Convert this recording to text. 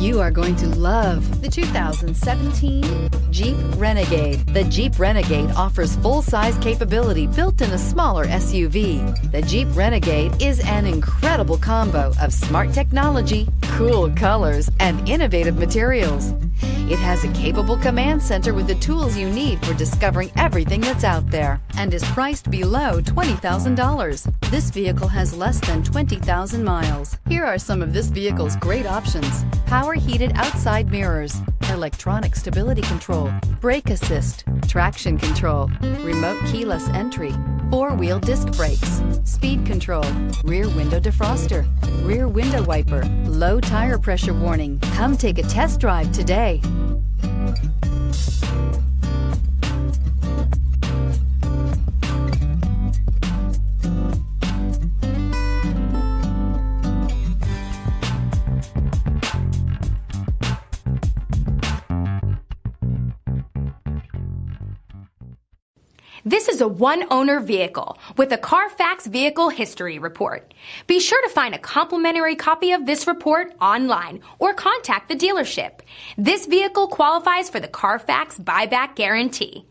You are going to love the 2017 Jeep Renegade. The Jeep Renegade offers full-size capability built in a smaller SUV. The Jeep Renegade is an incredible combo of smart technology, cool colors, and innovative materials. It has a capable command center with the tools you need for discovering everything that's out there, and is priced below $20,000. This vehicle has less than 20,000 miles. Here are some of this vehicle's great options: power heated outside mirrors, electronic stability control, brake assist, traction control, remote keyless entry, four-wheel disc brakes, speed control, rear window defroster, rear window wiper, low tire pressure warning. Come take a test drive today. This is a one-owner vehicle with a Carfax Vehicle History Report. Be sure to find a complimentary copy of this report online or contact the dealership. This vehicle qualifies for the Carfax Buyback Guarantee.